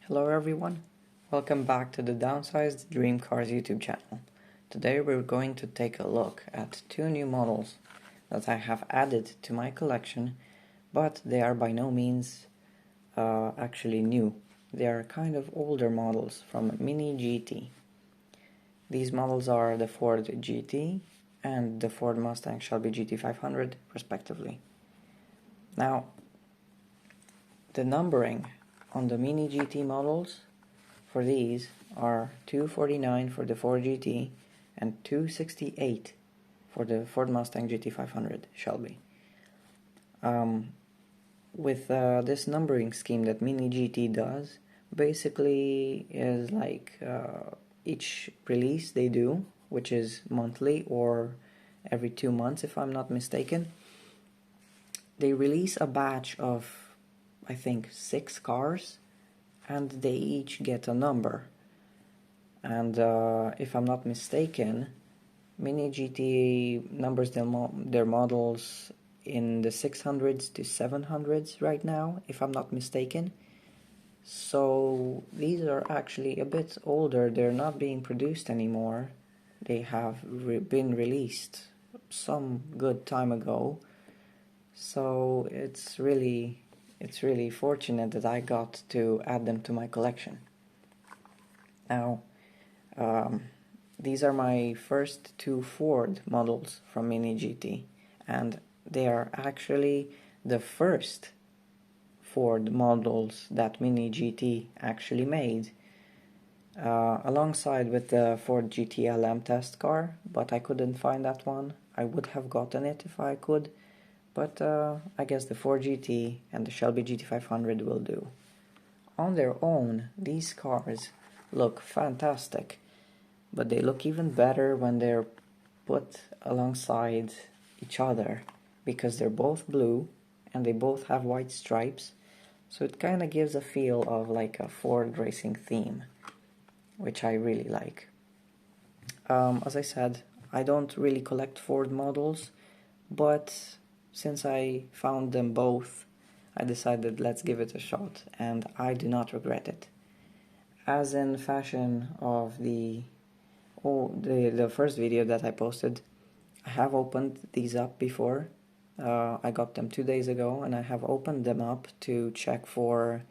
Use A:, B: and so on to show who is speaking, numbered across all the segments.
A: Hello everyone, welcome back to the Downsized Dream Cars YouTube channel. Today we're going to take a look at two new models that I have added to my collection, but they are by no means actually new. They are kind of older models from MiniGT. These models are the Ford GT and the Ford Mustang Shelby GT500 respectively. Now, the numbering on the MiniGT models for these are 249 for the Ford GT and 268 for the Ford Mustang GT500 Shelby. With this numbering scheme that MiniGT does, basically is like each release they do, which is monthly or every 2 months if I'm not mistaken, they release a batch of I think 6 cars, and they each get a number. And if I'm not mistaken, MiniGT numbers their models in the 600s to 700s right now, if I'm not mistaken. So these are actually a bit older. They're not being produced anymore. They have been released some good time ago. So it's really fortunate that I got to add them to my collection. Now, these are my first two Ford models from MiniGT, and they are actually the first Ford models that MiniGT actually made, alongside with the Ford GT-LM test car, but I couldn't find that one. I would have gotten it if I could. But I guess the Ford GT and the Shelby GT500 will do. On their own, these cars look fantastic, but they look even better when they're put alongside each other, because they're both blue and they both have white stripes, so it kind of gives a feel of like a Ford racing theme, which I really like. As I said, I don't really collect Ford models, but since I found them both, I decided let's give it a shot, and I do not regret it. As in fashion of the first video that I posted, I have opened these up before. I got them 2 days ago, and I have opened them up to check for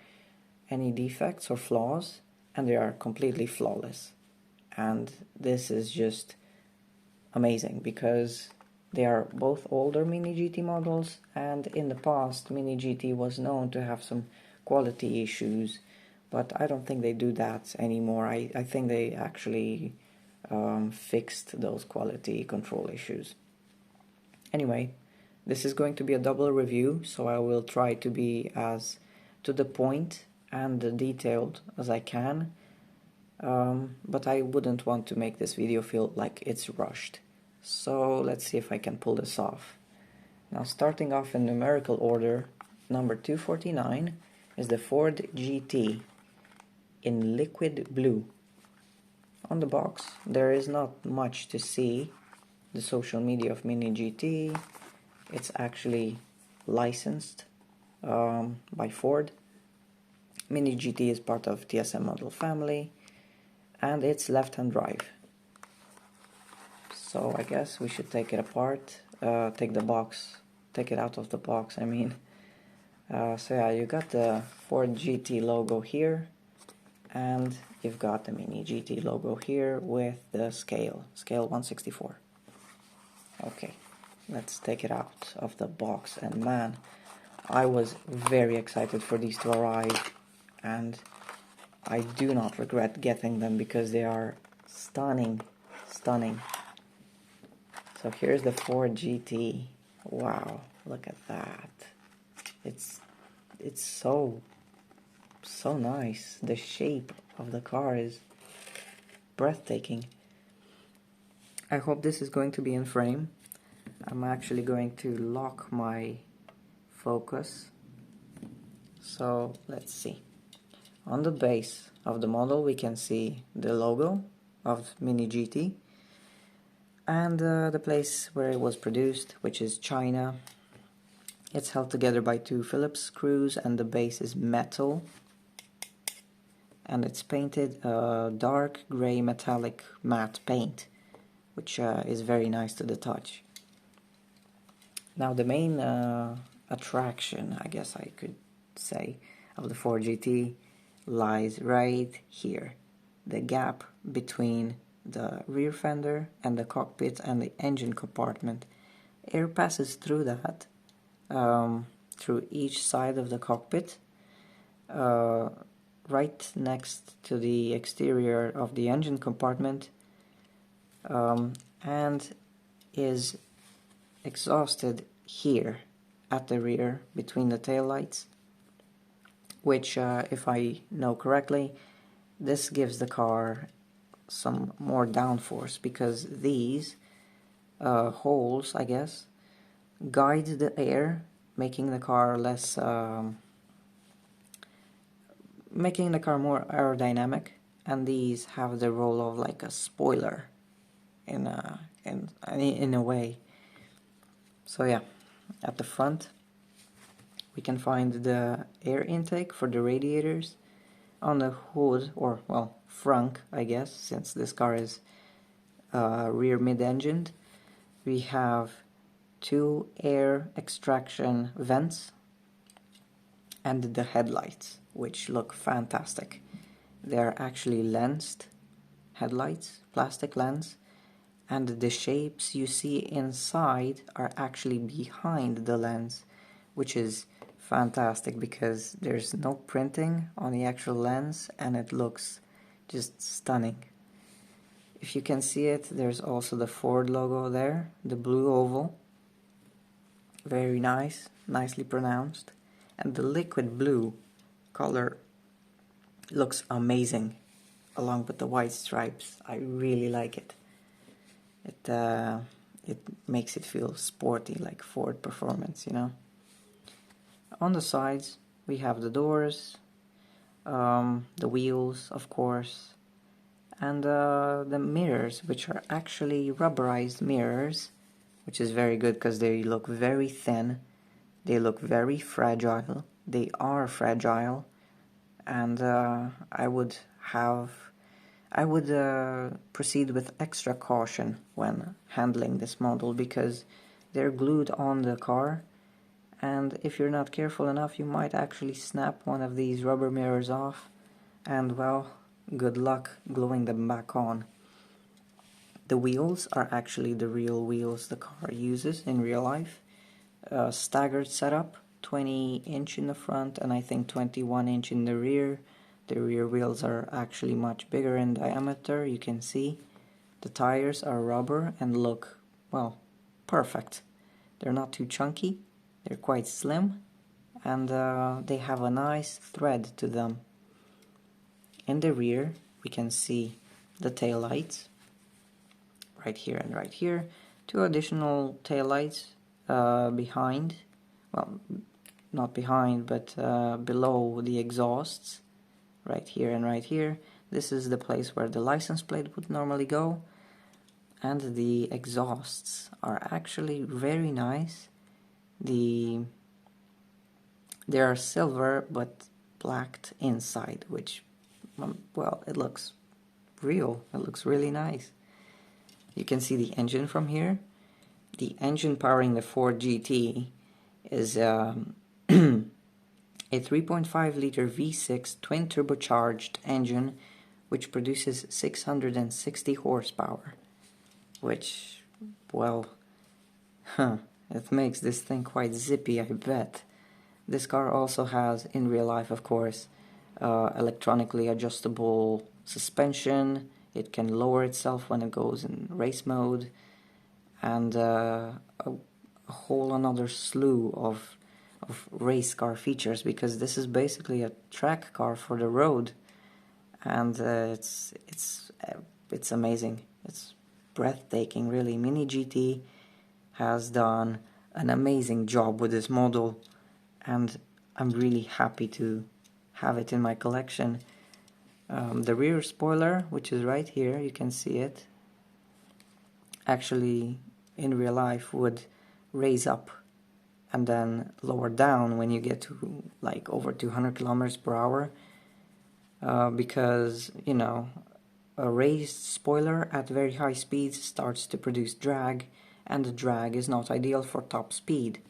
A: any defects or flaws, and they are completely flawless. And this is just amazing, because they are both older MiniGT models, and in the past MiniGT was known to have some quality issues, but I don't think they do that anymore. I think they actually fixed those quality control issues. Anyway, this is going to be a double review, so I will try to be as to the point and detailed as I can, but I wouldn't want to make this video feel like it's rushed. So let's see if I can pull this off. Now, starting off in numerical order, number 249 is the Ford GT in liquid blue. On the box there is not much to see. The social media of MiniGT, it's actually licensed by Ford. MiniGT is part of TSM model family, and it's left-hand drive. So I guess we should take it apart, take it out of the box, I mean. So yeah, you got the Ford GT logo here, and you've got the MiniGT logo here with the scale 1/64. Okay, let's take it out of the box, and man, I was very excited for these to arrive, and I do not regret getting them because they are stunning. So here's the Ford GT. Wow, look at that. It's so nice. The shape of the car is breathtaking. I hope this is going to be in frame. I'm actually going to lock my focus. So let's see. On the base of the model we can see the logo of MiniGT, and the place where it was produced, which is China. It's held together by 2 Phillips screws, and the base is metal. and it's painted dark gray metallic matte paint, which is very nice to the touch. Now the main attraction, I guess I could say, of the Ford GT lies right here. The gap between the rear fender and the cockpit and the engine compartment. Air passes through that, through each side of the cockpit, right next to the exterior of the engine compartment, and is exhausted here at the rear between the taillights, which, if I know correctly, this gives the car some more downforce, because these holes, I guess, guide the air, making the car less, making the car more aerodynamic, and these have the role of like a spoiler in a way. So yeah, at the front we can find the air intake for the radiators. On the hood, or well, frunk, I guess, since this car is rear mid-engined, we have 2 air extraction vents and the headlights, which look fantastic. They're actually lensed headlights, plastic lens, and the shapes you see inside are actually behind the lens, which is fantastic because there's no printing on the actual lens and it looks just stunning. If you can see it, there's also the Ford logo there, the blue oval, very nice, nicely pronounced, and the liquid blue color looks amazing along with the white stripes. I really like it. It makes it feel sporty, like Ford performance, you know. On the sides we have the doors, the wheels, of course, and the mirrors, which are actually rubberized mirrors, which is very good because they look very thin, they look very fragile, they are fragile, and I would proceed with extra caution when handling this model, because they're glued on the car, and if you're not careful enough you might actually snap one of these rubber mirrors off, and well, good luck gluing them back on. The wheels are actually the real wheels the car uses in real life. Staggered setup, 20-inch in the front and I think 21-inch in the rear. The rear wheels are actually much bigger in diameter, you can see. The tires are rubber and look, well, perfect. They're not too chunky, they're quite slim, and they have a nice thread to them. In the rear we can see the tail lights, right here and right here. 2 additional tail lights behind, well, not behind, but below the exhausts, right here and right here. This is the place where the license plate would normally go, and the exhausts are actually very nice. They are silver but blacked inside, which, well, it looks real, it looks really nice. You can see the engine from here. The engine powering the Ford GT is a 3.5 liter V6 twin turbocharged engine which produces 660 horsepower, which, well, it makes this thing quite zippy, I bet. This car also has, in real life of course, electronically adjustable suspension. It can lower itself when it goes in race mode, and a whole another slew of race car features, because this is basically a track car for the road, and it's amazing. It's breathtaking, really. MiniGT has done an amazing job with this model, and I'm really happy to have it in my collection. The rear spoiler, which is right here, you can see it, actually in real life would raise up and then lower down when you get to like over 200 kilometers per hour. because, you know, a raised spoiler at very high speeds starts to produce drag, and the drag is not ideal for top speed.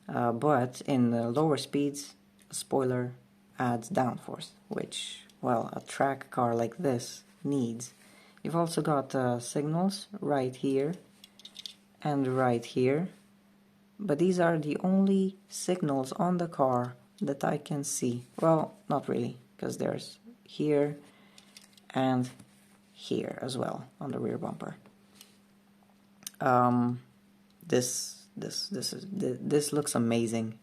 A: But in the lower speeds, a spoiler adds downforce, which, well, a track car like this needs. You've also got signals right here and right here, but these are the only signals on the car that I can see. Well, not really, because there's here and here as well on the rear bumper. This looks amazing.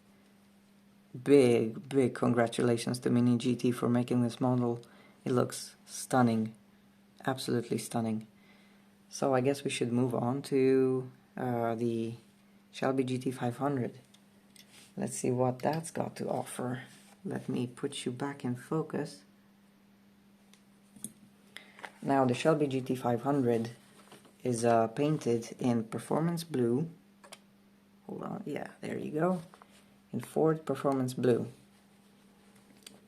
A: Big congratulations to MiniGT for making this model. It looks stunning, absolutely stunning. So I guess we should move on to the Shelby GT500. Let's see what that's got to offer. Let me put you back in focus. Now the Shelby GT500 is painted in performance blue. Hold on, yeah, there you go. In Ford Performance Blue.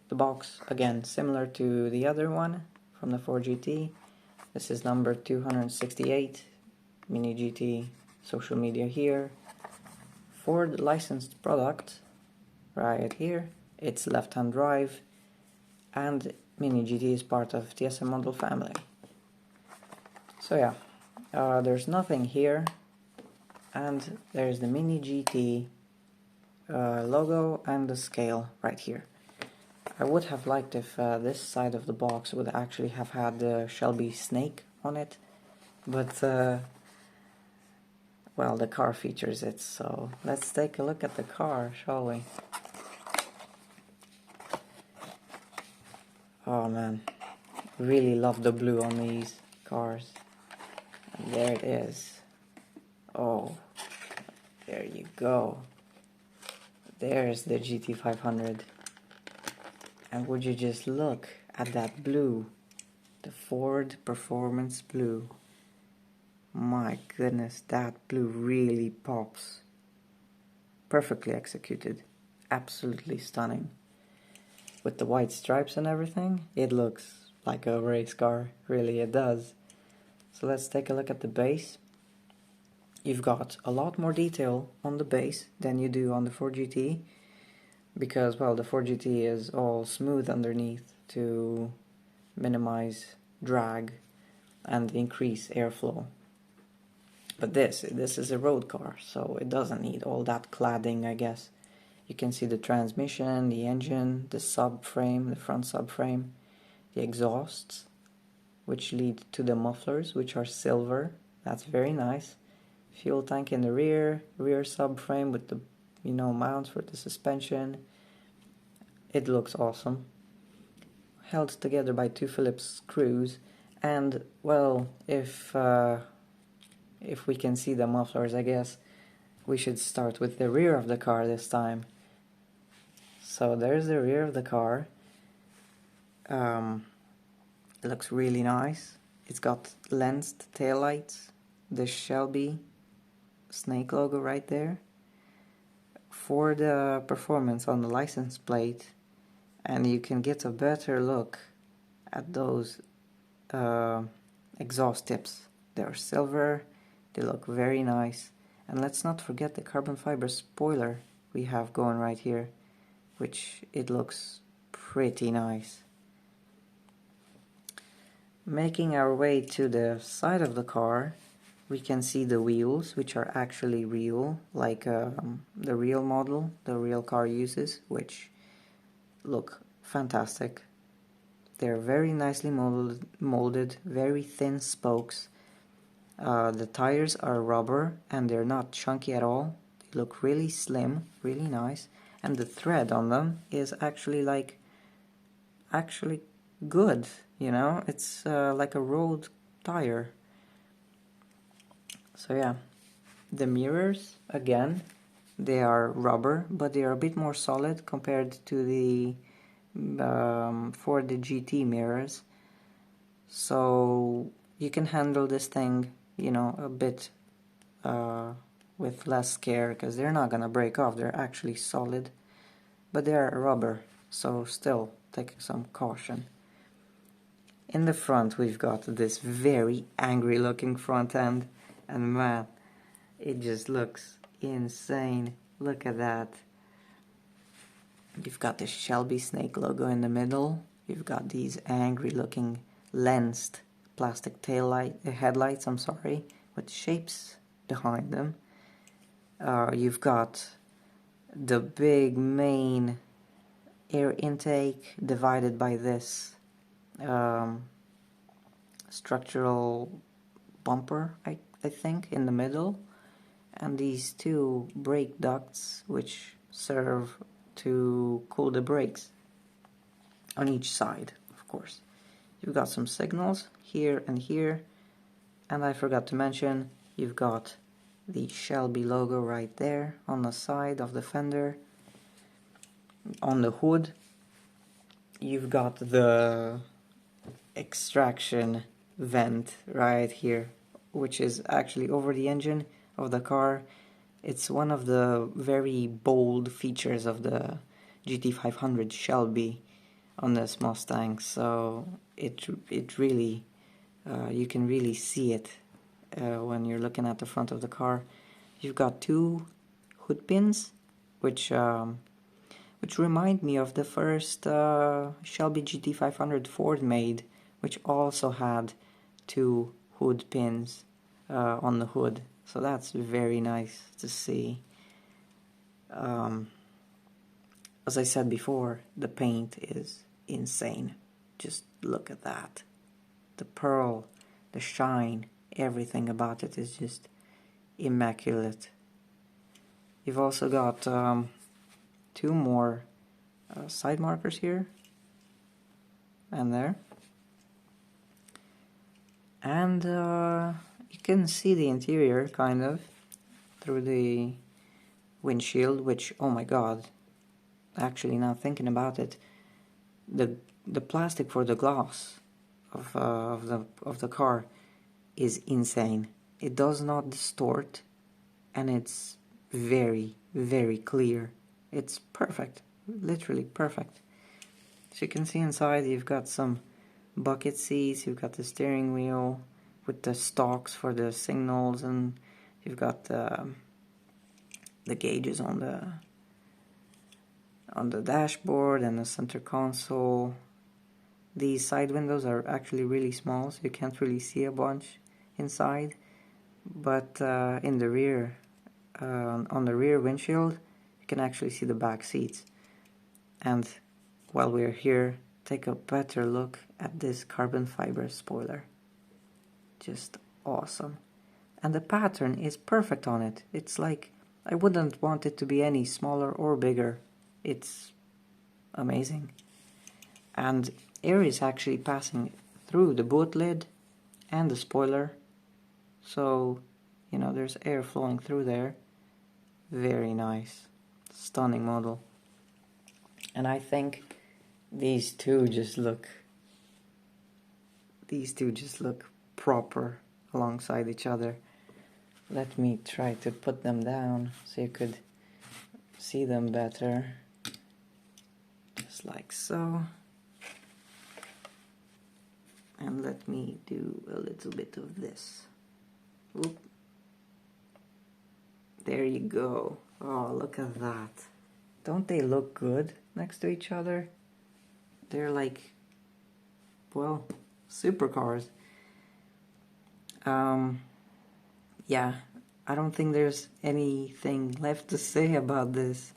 A: The box, again, similar to the other one from the Ford GT. This is number 268. MiniGT social media here. Ford licensed product right here. It's left-hand drive, and MiniGT is part of TSM model family. So yeah, there's nothing here, and there's the MiniGT logo and the scale right here. I would have liked if this side of the box would actually have had the Shelby snake on it, but well, the car features it, so let's take a look at the car, shall we? Oh man, really love the blue on these cars. And there it is. Oh, there you go. There's the GT500. And would you just look at that blue, the Ford Performance Blue. My goodness, that blue really pops. Perfectly executed, absolutely stunning. With the white stripes and everything, it looks like a race car, really it does. So let's take a look at the base. You've got a lot more detail on the base than you do on the Ford GT, because, well, the Ford GT is all smooth underneath to minimize drag and increase airflow. But this is a road car, so it doesn't need all that cladding, I guess. You can see the transmission, the engine, the subframe, the front subframe, the exhausts, which lead to the mufflers, which are silver. That's very nice. Fuel tank in the rear subframe with the, you know, mounts for the suspension. It looks awesome. Held together by two Phillips screws, and, well, if we can see the mufflers, I guess we should start with the rear of the car this time. So there's the rear of the car. It looks really nice. It's got lensed taillights, the Shelby snake logo right there. For the performance on the license plate, and you can get a better look at those exhaust tips. They're silver, they look very nice. And let's not forget the carbon fiber spoiler we have going right here, which it looks pretty nice. Making our way to the side of the car, we can see the wheels, which are actually real, like the real model, the real car uses, which look fantastic. They're very nicely molded, very thin spokes. The tires are rubber and they're not chunky at all. They look really slim, really nice, and the tread on them is actually good, you know. It's like a road tire. So yeah, the mirrors, again, they are rubber, but they are a bit more solid compared to the Ford GT mirrors. So you can handle this thing, you know, a bit with less care, because they're not gonna break off. They're actually solid, but they are rubber, so still take some caution. In the front we've got this very angry looking front end, and man, it just looks insane. Look at that. You've got the Shelby snake logo in the middle. You've got these angry looking lensed plastic headlights, with shapes behind them. You've got the big main air intake divided by this structural bumper, I think, in the middle, and these two brake ducts which serve to cool the brakes on each side, of course. You've got some signals here and here, and I forgot to mention, you've got the Shelby logo right there on the side of the fender. On the hood you've got the extraction vent right here, which is actually over the engine of the car. It's one of the very bold features of the GT500 Shelby on this Mustang, so it really you can really see it when you're looking at the front of the car. You've got two hood pins which remind me of the first Shelby GT500 Ford made, which also had two hood pins on the hood. So that's very nice to see. As I said before, the paint is insane. Just look at that. The pearl, the shine, everything about it is just immaculate. You've also got two more side markers here and there, and you can see the interior kind of through the windshield, which, oh my god, actually now thinking about it, the plastic for the glass of the car is insane. It does not distort, and it's very, very clear. It's perfect, literally perfect. As you can see inside, you've got some bucket seats, you've got the steering wheel with the stalks for the signals, and you've got the gauges on the dashboard and the center console. These side windows are actually really small, so you can't really see a bunch inside, but in the rear, on the rear windshield, you can actually see the back seats. And while we're here, take a better look at this carbon fiber spoiler. Just awesome. And the pattern is perfect on it. It's like, I wouldn't want it to be any smaller or bigger. It's amazing. And air is actually passing through the boot lid and the spoiler. So, you know, there's air flowing through there. Very nice. Stunning model. And I think these two just look proper alongside each other. Let me try to put them down so you could see them better. Just like so. And let me do a little bit of this. Oop. There you go. Oh, look at that. Don't they look good next to each other? They're like, well, supercars. Yeah, I don't think there's anything left to say about this.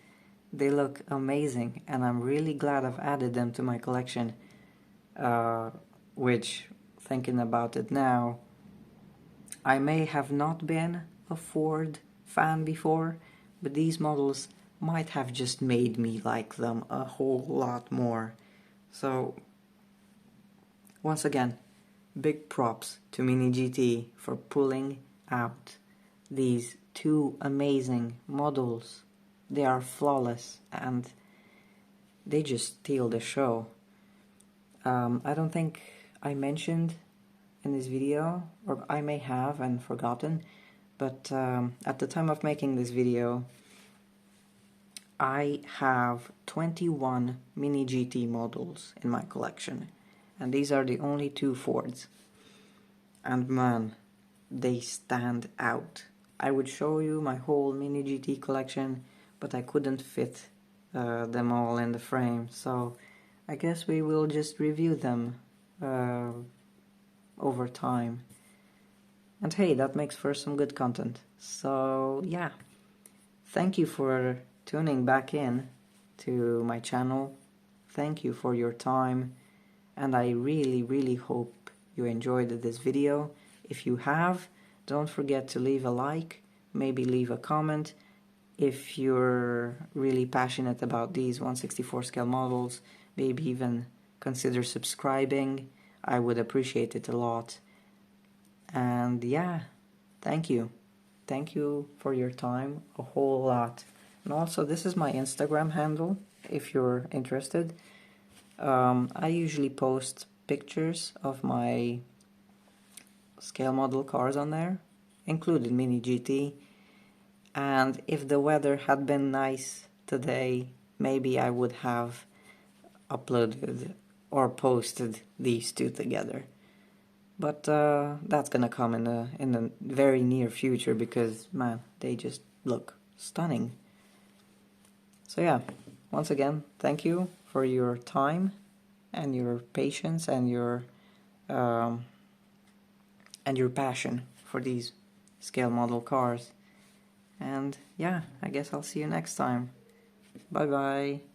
A: They look amazing, and I'm really glad I've added them to my collection. Which, thinking about it now, I may have not been a Ford fan before, but these models might have just made me like them a whole lot more. So, once again, big props to MiniGT for pulling out these two amazing models. They are flawless, and they just steal the show. I don't think I mentioned in this video, or I may have and forgotten, but at the time of making this video, I have 21 MiniGT models in my collection, and these are the only two Fords. And man, they stand out. I would show you my whole MiniGT collection, but I couldn't fit them all in the frame, so I guess we will just review them over time. And hey, that makes for some good content. So yeah, thank you for tuning back in to my channel. Thank you for your time, and I really hope you enjoyed this video. If you have, don't forget to leave a like, maybe leave a comment. If you're really passionate about these 1/64 scale models, maybe even consider subscribing. I would appreciate it a lot. And yeah, thank you. Thank you for your time a whole lot. And also, this is my Instagram handle if you're interested. I usually post pictures of my scale model cars on there, including MiniGT. And if the weather had been nice today, maybe I would have uploaded or posted these two together. But that's gonna come in the very near future, because man, they just look stunning. So yeah, once again, thank you for your time and your patience and your passion for these scale model cars. And yeah, I guess I'll see you next time. Bye bye.